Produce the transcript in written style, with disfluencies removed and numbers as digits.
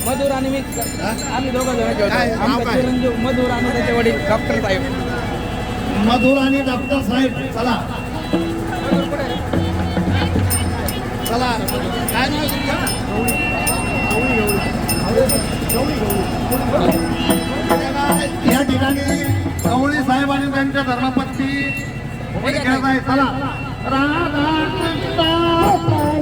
मधुर आणि मी आम्ही दोघं जण खेळतो. चिरंजीव मधुर आणि त्याचे वडील डॉक्टर साहेब. मधुर आणि डॉक्टर साहेब चला चला. काय नाव या ठिकाणी गवळी साहेब आणि त्यांच्या धर्मपत्नी खेळत आहे. चला राधा कृष्ण